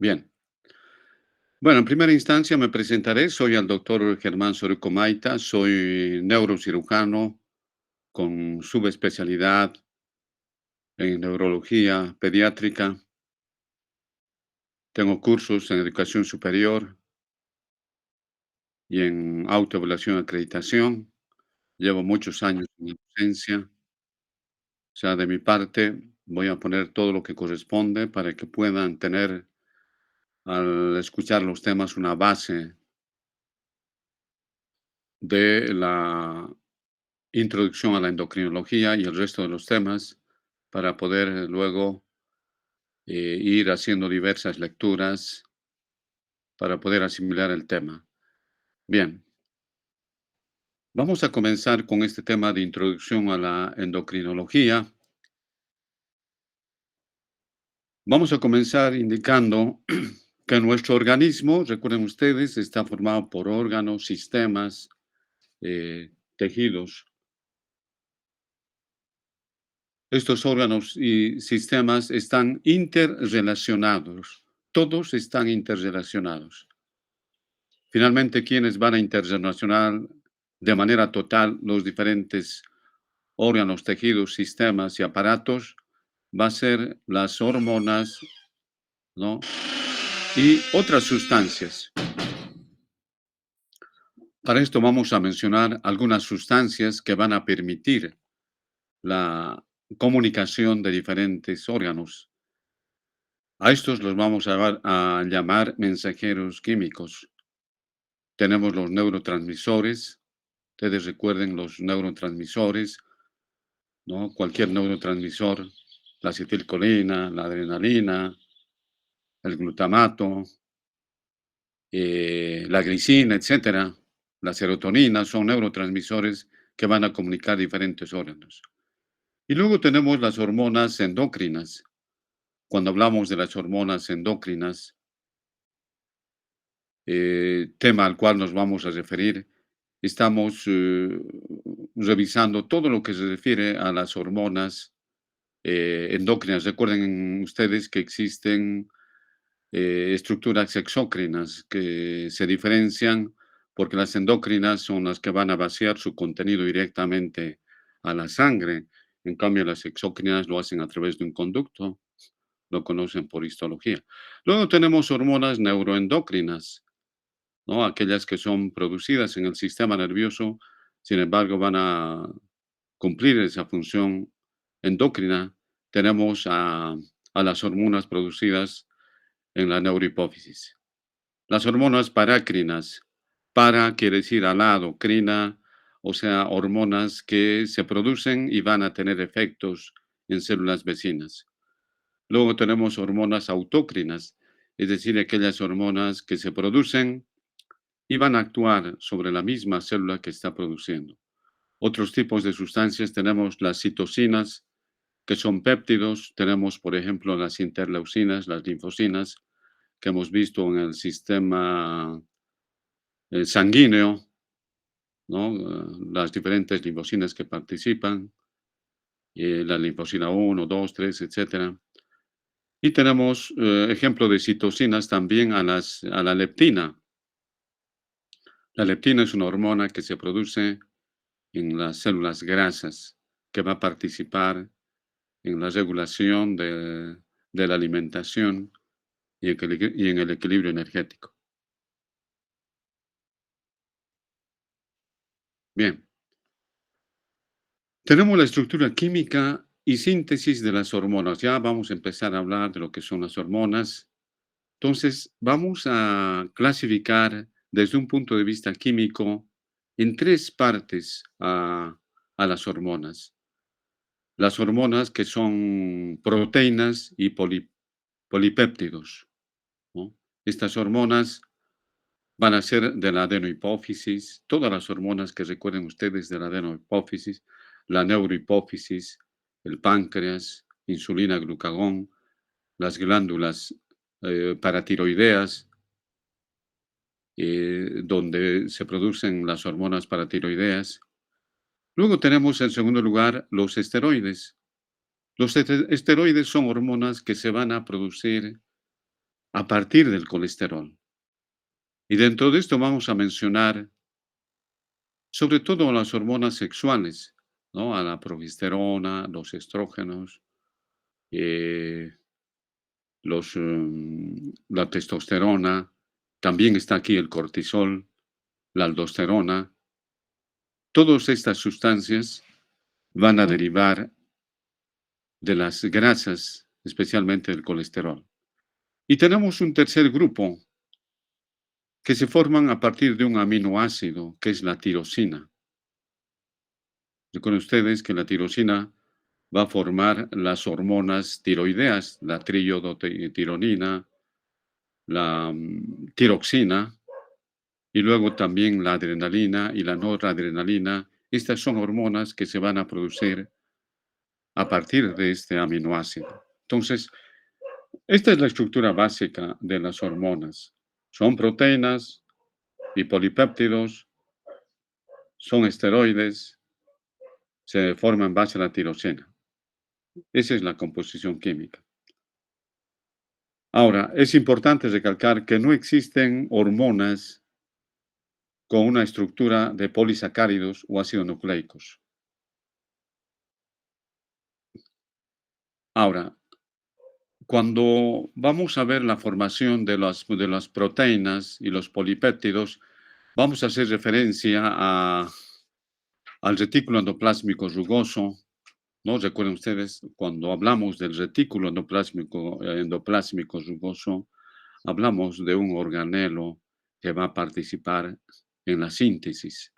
Bien. Bueno, en primera instancia me presentaré. Soy el doctor Germán Sorico Maita. Soy neurocirujano con subespecialidad en neurología pediátrica. Tengo cursos en educación superior y en autoevaluación y acreditación. Llevo muchos años en la docencia. O sea, de mi parte, voy a poner todo lo que corresponde para que puedan tener, al escuchar los temas, una base de la introducción a la endocrinología y el resto de los temas para poder luego ir haciendo diversas lecturas para poder asimilar el tema. Bien, vamos a comenzar con este tema de introducción a la endocrinología. Vamos a comenzar indicando que nuestro organismo, recuerden ustedes, está formado por órganos, sistemas, tejidos. Estos órganos y sistemas están interrelacionados. Todos están interrelacionados. Finalmente, quienes van a interrelacionar de manera total los diferentes órganos, tejidos, sistemas y aparatos va a ser las hormonas, ¿no? Y otras sustancias. Para esto vamos a mencionar algunas sustancias que van a permitir la comunicación de diferentes órganos. A estos los vamos a llamar mensajeros químicos. Tenemos los neurotransmisores. Ustedes recuerden los neurotransmisores, ¿no? Cualquier neurotransmisor, la acetilcolina, la adrenalina, el glutamato, la glicina, etcétera, la serotonina, son neurotransmisores que van a comunicar diferentes órganos. Y luego tenemos las hormonas endocrinas. Cuando hablamos de las hormonas endocrinas, tema al cual nos vamos a referir, estamos revisando todo lo que se refiere a las hormonas endócrinas. Recuerden ustedes que existen estructuras exócrinas que se diferencian porque las endócrinas son las que van a vaciar su contenido directamente a la sangre. En cambio, las exócrinas lo hacen a través de un conducto, lo conocen por histología. Luego tenemos hormonas neuroendocrinas, ¿no? Aquellas que son producidas en el sistema nervioso, sin embargo, van a cumplir esa función endocrina. Tenemos a las hormonas producidas en la neurohipófisis. Las hormonas parácrinas. Para quiere decir al lado, crina, o sea, hormonas que se producen y van a tener efectos en células vecinas. Luego tenemos hormonas autócrinas, es decir, aquellas hormonas que se producen y van a actuar sobre la misma célula que está produciendo. Otros tipos de sustancias tenemos las citocinas, que son péptidos. Tenemos, por ejemplo, las interleucinas, las linfocinas, que hemos visto en el sistema sanguíneo, ¿no? Las diferentes linfocinas que participan, la linfocina 1, 2, 3, etcétera. Y tenemos ejemplo de citocinas también a la leptina. La leptina es una hormona que se produce en las células grasas, que va a participar en la regulación de la alimentación y en el equilibrio energético. Bien, tenemos la estructura química y síntesis de las hormonas. Ya vamos a empezar a hablar de lo que son las hormonas. Entonces, vamos a clasificar desde un punto de vista químico en tres partes a las hormonas. Las hormonas que son proteínas y polipéptidos, ¿no? Estas hormonas van a ser de la adenohipófisis, todas las hormonas que recuerden ustedes de la adenohipófisis, la neurohipófisis, el páncreas, insulina, glucagón, las glándulas paratiroideas, donde se producen las hormonas paratiroideas. Luego tenemos en segundo lugar los esteroides. Los esteroides son hormonas que se van a producir a partir del colesterol. Y dentro de esto vamos a mencionar sobre todo las hormonas sexuales, ¿no? A la progesterona, los estrógenos, eh, la testosterona, también está aquí el cortisol, la aldosterona. Todas estas sustancias van a derivar de las grasas, especialmente el colesterol. Y tenemos un tercer grupo que se forman a partir de un aminoácido, que es la tirosina. Recuerden ustedes que la tirosina va a formar las hormonas tiroideas, la tironina, la tiroxina y luego también la adrenalina y la noradrenalina. Estas son hormonas que se van a producir a partir de este aminoácido. Entonces, esta es la estructura básica de las hormonas. Son proteínas y polipéptidos, son esteroides, se forman en base a la tirosina. Esa es la composición química. Ahora, es importante recalcar que no existen hormonas con una estructura de polisacáridos o ácidos nucleicos. Ahora, cuando vamos a ver la formación de las proteínas y los polipéptidos, vamos a hacer referencia al retículo endoplásmico rugoso, ¿no? Recuerden ustedes, cuando hablamos del retículo endoplásmico rugoso, hablamos de un organelo que va a participar en la síntesis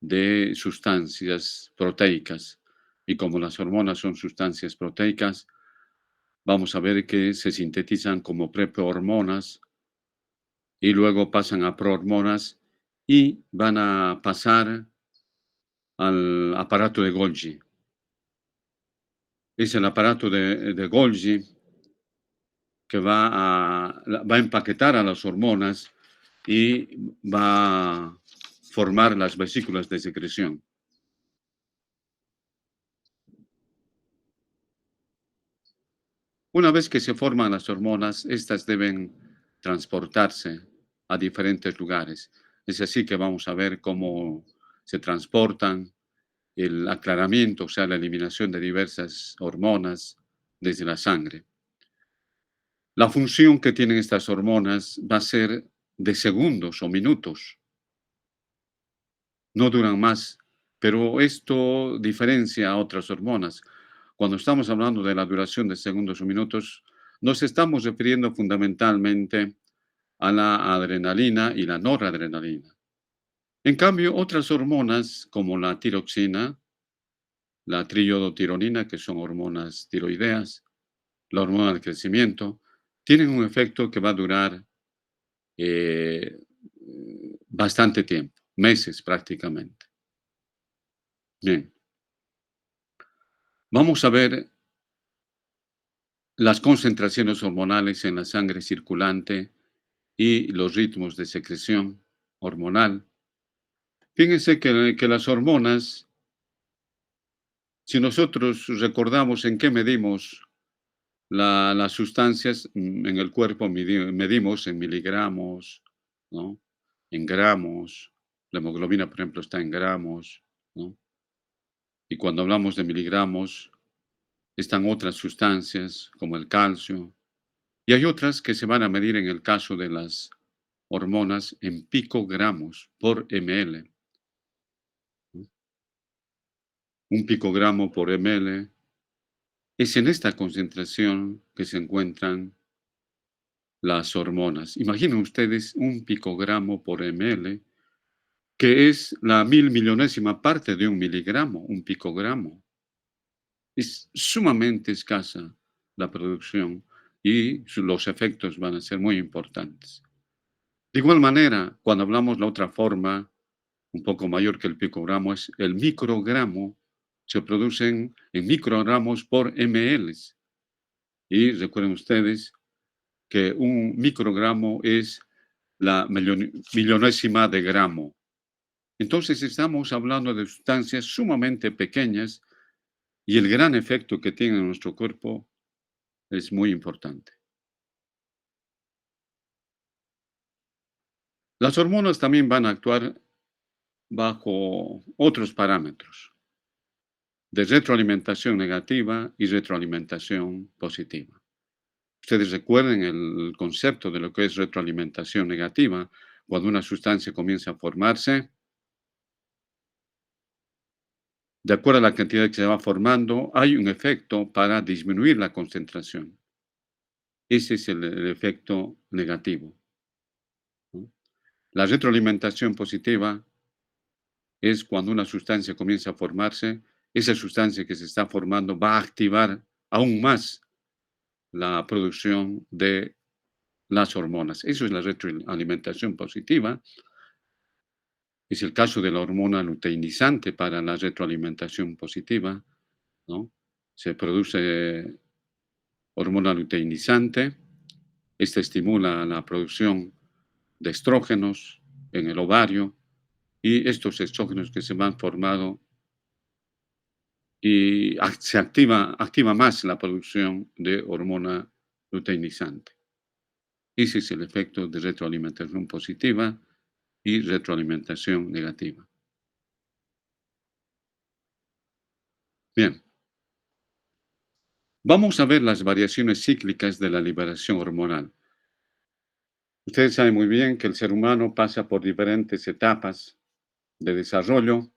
de sustancias proteicas. Y como las hormonas son sustancias proteicas, vamos a ver que se sintetizan como preprohormonas y luego pasan a prohormonas y van a pasar al aparato de Golgi. Es el aparato de Golgi que va a empaquetar a las hormonas y va a formar las vesículas de secreción. Una vez que se forman las hormonas, estas deben transportarse a diferentes lugares. Es así que vamos a ver cómo se transportan el aclaramiento, o sea, la eliminación de diversas hormonas desde la sangre. La función que tienen estas hormonas va a ser de segundos o minutos, no duran más, pero esto diferencia a otras hormonas. Cuando estamos hablando de la duración de segundos o minutos, nos estamos refiriendo fundamentalmente a la adrenalina y la noradrenalina. En cambio, otras hormonas como la tiroxina, la triiodotironina, que son hormonas tiroideas, la hormona del crecimiento, tienen un efecto que va a durar eh, bastante tiempo, meses prácticamente. Bien, vamos a ver las concentraciones hormonales en la sangre circulante y los ritmos de secreción hormonal. Fíjense que las hormonas, si nosotros recordamos en qué medimos las sustancias en el cuerpo, medimos en miligramos, ¿no? En gramos. La hemoglobina, por ejemplo, está en gramos, ¿no? Y cuando hablamos de miligramos, están otras sustancias como el calcio. Y hay otras que se van a medir en el caso de las hormonas en picogramos por ml. Un picogramo por ml es en esta concentración que se encuentran las hormonas. Imaginen ustedes un picogramo por ml, que es la mil millonésima parte de un miligramo, un picogramo. Es sumamente escasa la producción y los efectos van a ser muy importantes. De igual manera, cuando hablamos la otra forma, un poco mayor que el picogramo, es el microgramo, se producen en microgramos por ml. Y recuerden ustedes que un microgramo es la millonésima de gramo. Entonces estamos hablando de sustancias sumamente pequeñas y el gran efecto que tiene en nuestro cuerpo es muy importante. Las hormonas también van a actuar bajo otros parámetros de retroalimentación negativa y retroalimentación positiva. Ustedes recuerden el concepto de lo que es retroalimentación negativa. Cuando una sustancia comienza a formarse, de acuerdo a la cantidad que se va formando, hay un efecto para disminuir la concentración. Ese es el efecto negativo, ¿no? La retroalimentación positiva es cuando una sustancia comienza a formarse, esa sustancia que se está formando va a activar aún más la producción de las hormonas. Eso es la retroalimentación positiva. Es el caso de la hormona luteinizante para la retroalimentación positiva, ¿no? Se produce hormona luteinizante. Esta estimula la producción de estrógenos en el ovario y estos estrógenos que se van formando y activa más la producción de hormona luteinizante. Ese es el efecto de retroalimentación positiva y retroalimentación negativa. Bien, vamos a ver las variaciones cíclicas de la liberación hormonal. Ustedes saben muy bien que el ser humano pasa por diferentes etapas de desarrollo.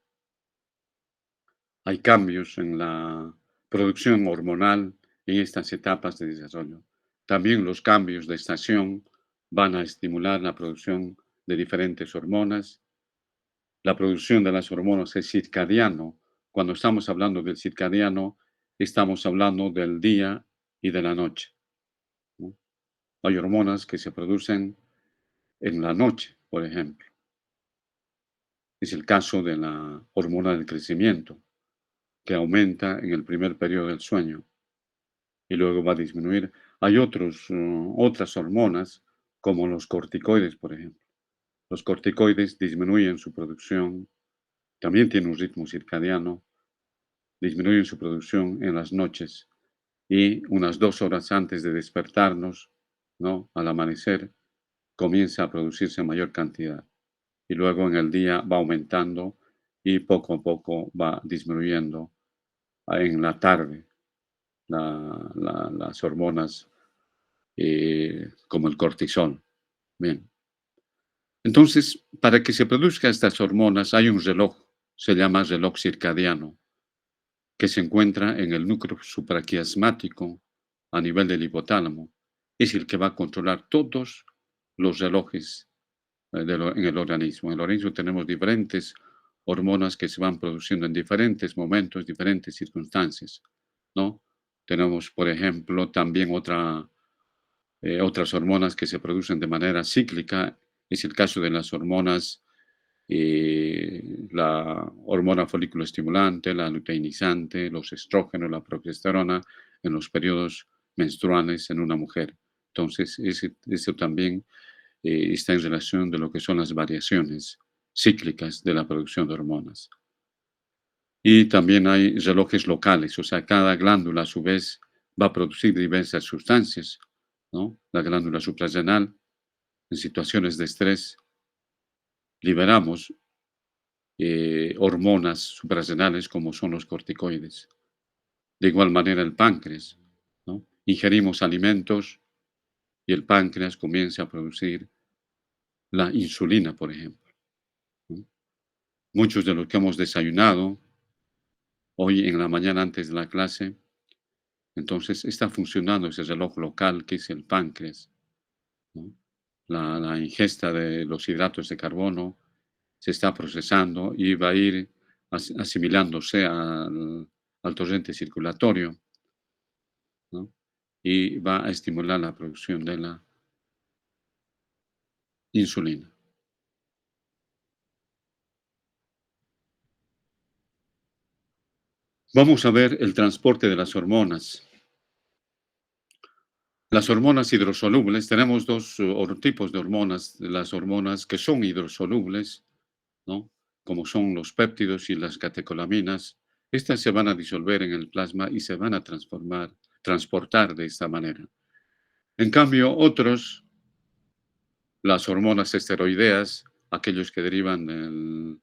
Hay cambios en la producción hormonal en estas etapas de desarrollo. También los cambios de estación van a estimular la producción de diferentes hormonas. La producción de las hormonas es circadiano. Cuando estamos hablando del circadiano, estamos hablando del día y de la noche, ¿no? Hay hormonas que se producen en la noche, por ejemplo. Es el caso de la hormona del crecimiento, que aumenta en el primer periodo del sueño y luego va a disminuir. Hay otras hormonas, como los corticoides, por ejemplo. Los corticoides disminuyen su producción, también tienen un ritmo circadiano, disminuyen su producción en las noches y unas 2 horas antes de despertarnos, ¿no? Al amanecer, comienza a producirse mayor cantidad y luego en el día va aumentando y poco a poco va disminuyendo en la tarde las hormonas como el cortisol. Bien. Entonces, para que se produzcan estas hormonas hay un reloj, se llama reloj circadiano, que se encuentra en el núcleo supraquiasmático a nivel del hipotálamo. Es el que va a controlar todos los relojes en el organismo. En el organismo tenemos diferentes hormonas que se van produciendo en diferentes momentos, diferentes circunstancias, ¿no? Tenemos, por ejemplo, también otras hormonas que se producen de manera cíclica. Es el caso de las hormonas, la hormona folículo estimulante, la luteinizante, los estrógenos, la progesterona en los periodos menstruales en una mujer. Entonces, eso también está en relación de lo que son las variaciones cíclicas de la producción de hormonas. Y también hay relojes locales, o sea, cada glándula a su vez va a producir diversas sustancias, ¿no? La glándula suprarrenal, en situaciones de estrés, liberamos hormonas suprarrenales como son los corticoides. De igual manera el páncreas, ¿no? Ingerimos alimentos y el páncreas comienza a producir la insulina, por ejemplo, ¿no? Muchos de los que hemos desayunado hoy en la mañana antes de la clase, entonces está funcionando ese reloj local que es el páncreas, ¿no? La ingesta de los hidratos de carbono se está procesando y va a ir asimilándose al torrente circulatorio, ¿no? Y va a estimular la producción de la insulina. Vamos a ver el transporte de las hormonas. Las hormonas hidrosolubles, tenemos dos tipos de hormonas, las hormonas que son hidrosolubles, ¿no? Como son los péptidos y las catecolaminas. Estas se van a disolver en el plasma y se van a transportar de esta manera. En cambio, otros las hormonas esteroideas, aquellos que derivan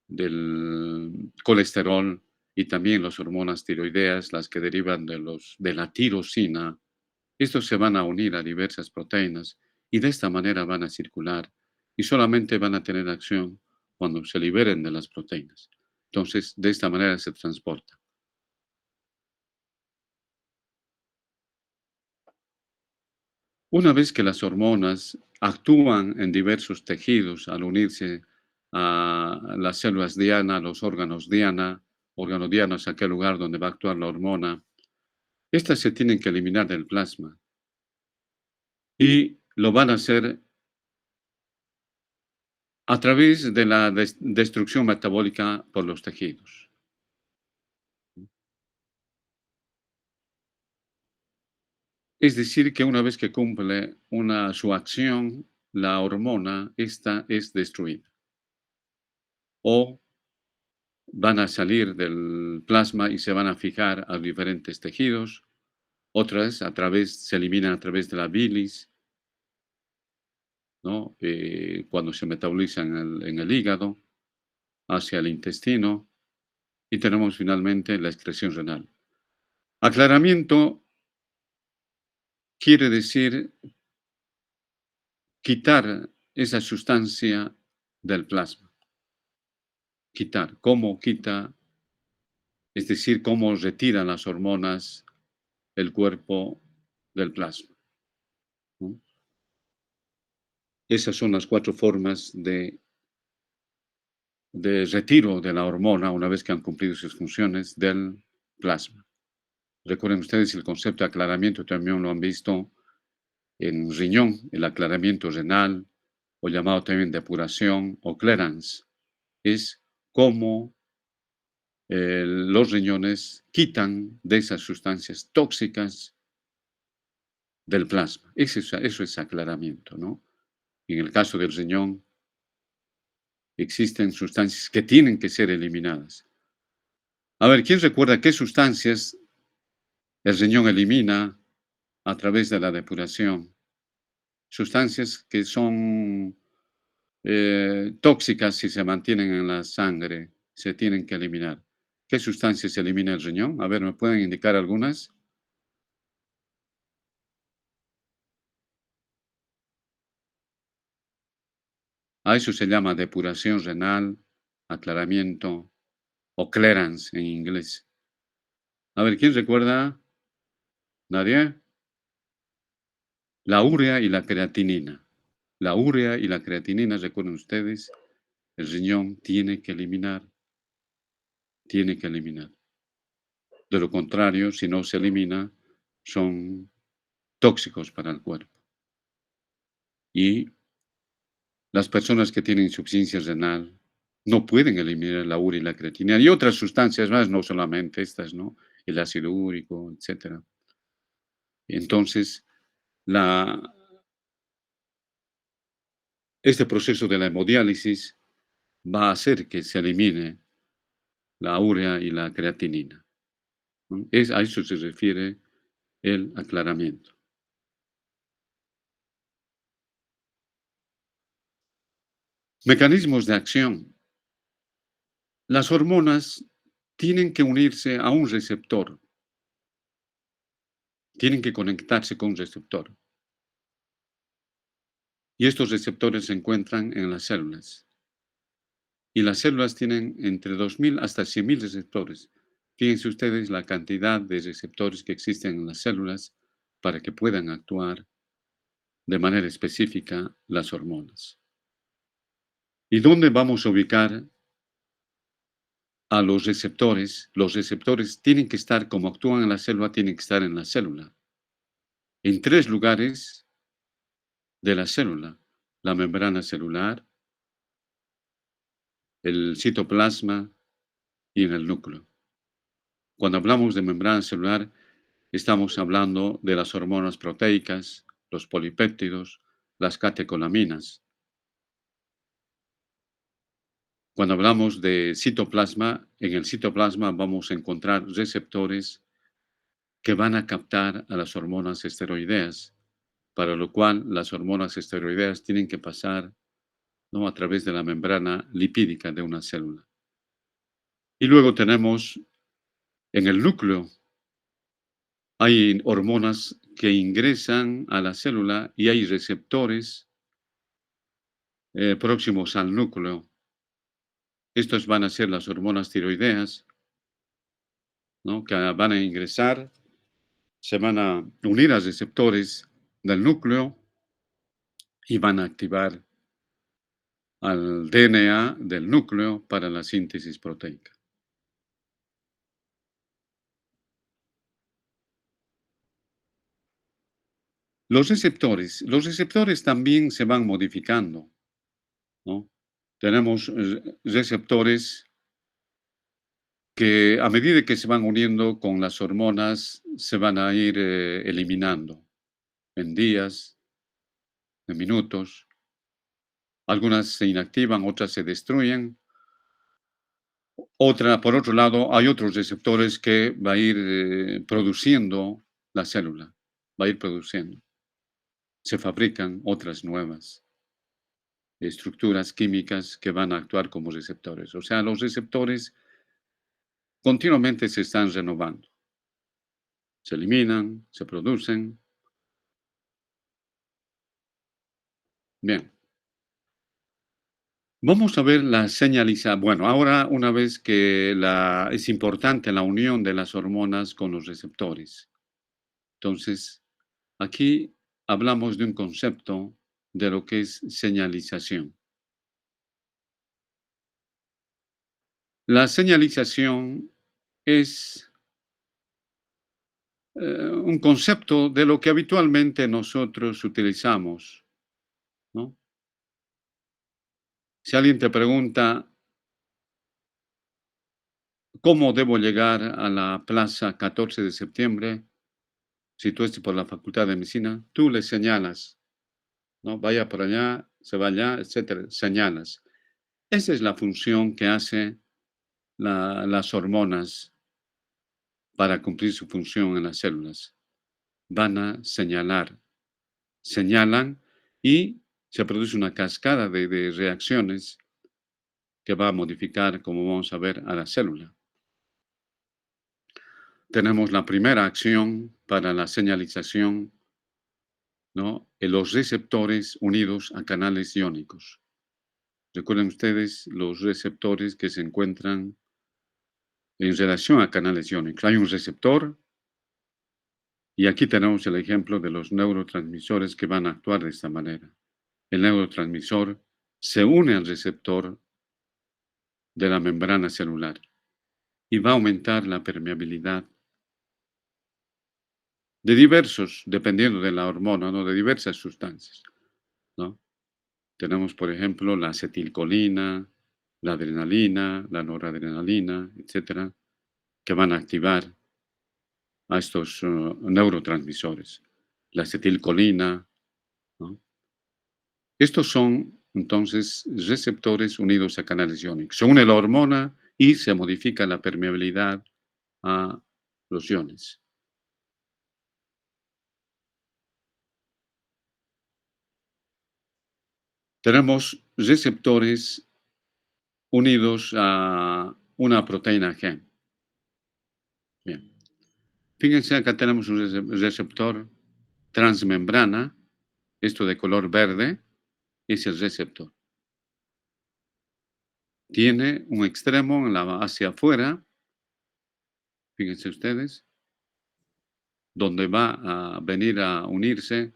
del colesterol, y también las hormonas tiroideas, las que derivan de la tirosina. Estos se van a unir a diversas proteínas y de esta manera van a circular y solamente van a tener acción cuando se liberen de las proteínas. Entonces, de esta manera se transporta. Una vez que las hormonas actúan en diversos tejidos al unirse a las células diana, los órganos diana, órgano diana es aquel lugar donde va a actuar la hormona, estas se tienen que eliminar del plasma y lo van a hacer a través de la destrucción metabólica por los tejidos. Es decir, que una vez que cumple su acción, la hormona, esta es destruida o van a salir del plasma y se van a fijar a diferentes tejidos. Otras se eliminan a través de la bilis, ¿no? Cuando se metabolizan en el hígado, hacia el intestino, y tenemos finalmente la excreción renal. Aclaramiento quiere decir quitar esa sustancia del plasma. Quitar. ¿Cómo quita? Es decir, cómo retira las hormonas el cuerpo del plasma, ¿no? Esas son las cuatro formas de retiro de la hormona una vez que han cumplido sus funciones del plasma. Recuerden ustedes el concepto de aclaramiento, también lo han visto en riñón, el aclaramiento renal, o llamado también depuración o clearance. Es cómo los riñones quitan de esas sustancias tóxicas del plasma. Eso es aclaramiento, ¿no? En el caso del riñón, existen sustancias que tienen que ser eliminadas. A ver, ¿quién recuerda qué sustancias el riñón elimina a través de la depuración? Sustancias que son tóxicas si se mantienen en la sangre, se tienen que eliminar. ¿Qué sustancias elimina el riñón? A ver, ¿me pueden indicar algunas? A eso se llama depuración renal, aclaramiento o clearance en inglés. A ver, ¿quién recuerda? ¿Nadie? La urea y la creatinina. La urea y la creatinina, recuerden ustedes, el riñón tiene que eliminar. De lo contrario, si no se elimina, son tóxicos para el cuerpo. Y las personas que tienen insuficiencia renal no pueden eliminar la urea y la creatinina y otras sustancias más, no solamente estas, ¿no? El ácido úrico, etcétera. Entonces, la, este proceso de la hemodiálisis va a hacer que se elimine la urea y la creatinina, ¿no? A eso se refiere el aclaramiento. Mecanismos de acción. Las hormonas tienen que unirse a un receptor, tienen que conectarse con un receptor. Y estos receptores se encuentran en las células. Y las células tienen entre 2000 hasta 100.000 receptores. Fíjense ustedes la cantidad de receptores que existen en las células para que puedan actuar de manera específica las hormonas. ¿Y dónde vamos a ubicar a los receptores? Los receptores tienen que estar, como actúan en la célula, tienen que estar en la célula. En tres lugares de la célula: la membrana celular, el citoplasma y en el núcleo. Cuando hablamos de membrana celular, estamos hablando de las hormonas proteicas, los polipéptidos, las catecolaminas. Cuando hablamos de citoplasma, en el citoplasma vamos a encontrar receptores que van a captar a las hormonas esteroideas para lo cual las hormonas esteroideas tienen que pasar, ¿no?, a través de la membrana lipídica de una célula. Y luego tenemos en el núcleo, hay hormonas que ingresan a la célula y hay receptores próximos al núcleo. Estos van a ser las hormonas tiroideas, ¿no?, que van a ingresar, se van a unir a receptores del núcleo y van a activar al DNA del núcleo para la síntesis proteica. Los receptores también se van modificando, ¿no? Tenemos receptores que a medida que se van uniendo con las hormonas se van a ir eliminando en días, en minutos. Algunas se inactivan, otras se destruyen. Por otro lado, hay otros receptores que va a ir produciendo la célula, va a ir produciendo. Se fabrican otras nuevas estructuras químicas que van a actuar como receptores. O sea, los receptores continuamente se están renovando, se eliminan, se producen. Bien, vamos a ver la señalización. Bueno, ahora una vez que es importante la unión de las hormonas con los receptores. Entonces, aquí hablamos de un concepto de lo que es señalización. La señalización es un concepto de lo que habitualmente nosotros utilizamos, ¿no? Si alguien te pregunta, ¿cómo debo llegar a la plaza 14 de septiembre? Si tú estás por la Facultad de Medicina, tú le señalas, ¿no? Vaya por allá, se va allá, etcétera, señalas. Esa es la función que hace las hormonas para cumplir su función en las células. Van a señalar, señalan y se produce una cascada de reacciones que va a modificar, como vamos a ver, a la célula. Tenemos la primera acción para la señalización, ¿no?, en los receptores unidos a canales iónicos. Recuerden ustedes los receptores que se encuentran en relación a canales iónicos. Hay un receptor y aquí tenemos el ejemplo de los neurotransmisores que van a actuar de esta manera. El neurotransmisor se une al receptor de la membrana celular y va a aumentar la permeabilidad de diversos, dependiendo de la hormona, ¿no?, de diversas sustancias, ¿no? Tenemos, por ejemplo, la acetilcolina, la adrenalina, la noradrenalina, etcétera, que van a activar a estos neurotransmisores. La acetilcolina, ¿no? Estos son, entonces, receptores unidos a canales iónicos. Se une la hormona y se modifica la permeabilidad a los iones. Tenemos receptores unidos a una proteína G. Bien. Fíjense, acá tenemos un receptor transmembrana, esto de color verde es el receptor. Tiene un extremo hacia afuera, fíjense ustedes, donde va a venir a unirse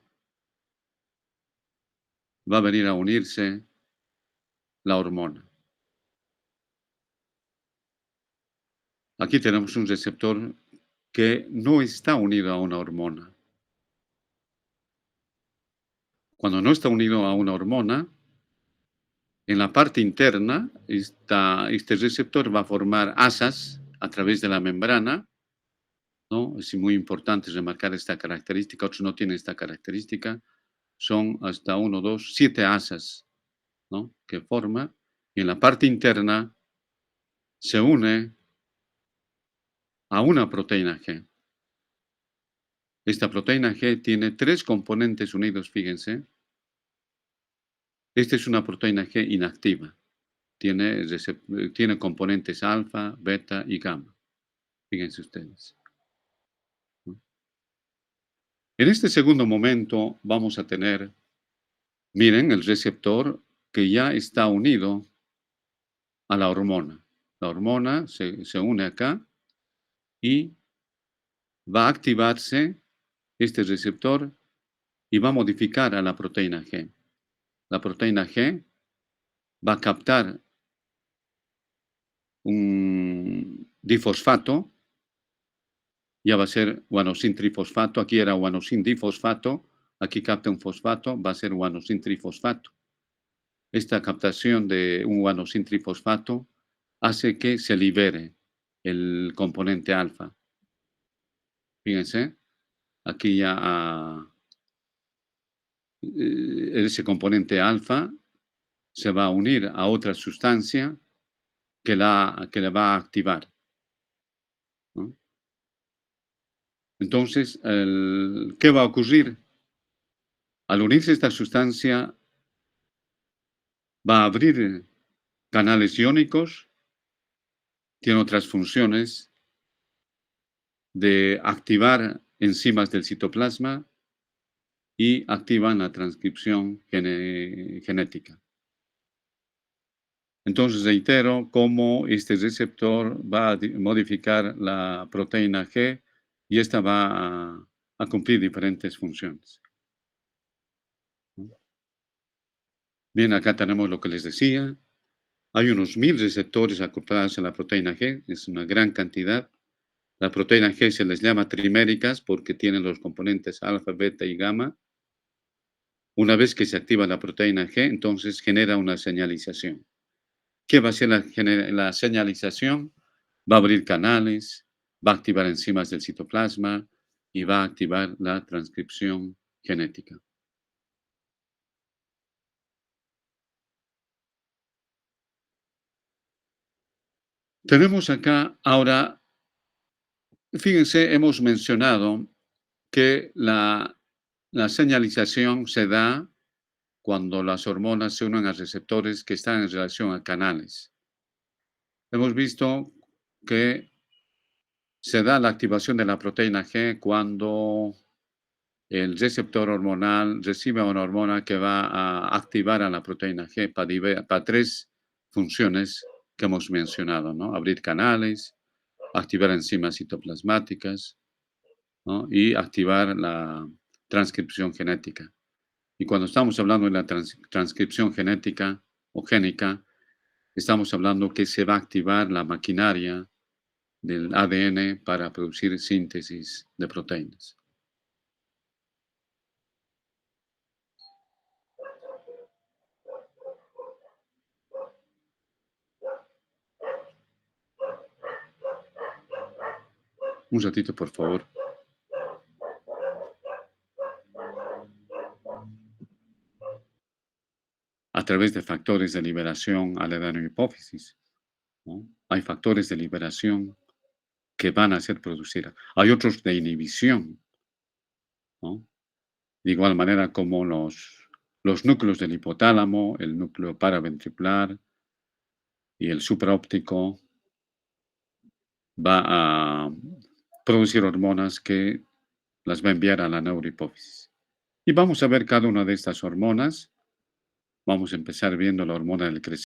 la hormona. Aquí tenemos un receptor que no está unido a una hormona. Cuando no está unido a una hormona, en la parte interna, este receptor va a formar asas a través de la membrana, ¿no? Es muy importante remarcar esta característica, otros no tienen esta característica. Son hasta 1, 2, 7 asas, ¿no?, que forma. Y en la parte interna se une a una proteína G. Esta proteína G tiene tres componentes unidos, fíjense. Esta es una proteína G inactiva. Tiene componentes alfa, beta y gamma. Fíjense ustedes, ¿no? En este segundo momento vamos a tener, miren, el receptor que ya está unido a la hormona. La hormona se une acá y va a activarse este receptor y va a modificar a la proteína G. La proteína G va a captar un difosfato, ya va a ser guanosin trifosfato, aquí era guanosin difosfato, aquí capta un fosfato, va a ser guanosin trifosfato. Esta captación de un guanosin trifosfato hace que se libere el componente alfa. Fíjense, aquí ya ese componente alfa se va a unir a otra sustancia que la va a activar, ¿no? Entonces, ¿qué va a ocurrir? Al unirse esta sustancia, va a abrir canales iónicos, tiene otras funciones de activar enzimas del citoplasma y activan la transcripción genética. Entonces, reitero cómo este receptor va a modificar la proteína G y esta va a cumplir diferentes funciones, ¿no? Bien, acá tenemos lo que les decía. Hay unos 1000 receptores acoplados a la proteína G, es una gran cantidad. La proteína G se les llama triméricas porque tienen los componentes alfa, beta y gamma. Una vez que se activa la proteína G, entonces genera una señalización. ¿Qué va a hacer la señalización? Va a abrir canales, va a activar enzimas del citoplasma y va a activar la transcripción genética. Tenemos acá ahora, fíjense, hemos mencionado que la señalización se da cuando las hormonas se unen a receptores que están en relación a canales. Hemos visto que se da la activación de la proteína G cuando el receptor hormonal recibe una hormona que va a activar a la proteína G para tres funciones que hemos mencionado, ¿no? Abrir canales, activar enzimas citoplasmáticas, ¿no? Y activar la transcripción genética. Y cuando estamos hablando de la transcripción genética o génica, estamos hablando que se va a activar la maquinaria del ADN para producir síntesis de proteínas. Un ratito, por favor. A través de factores de liberación aledaño-hipófisis, ¿no? Hay factores de liberación que van a ser producidas. Hay otros de inhibición, ¿no? De igual manera como los núcleos del hipotálamo, el núcleo paraventricular y el supraóptico va a producir hormonas que las va a enviar a la neurohipófisis. Y vamos a ver cada una de estas hormonas. Vamos a empezar viendo la hormona del crecimiento.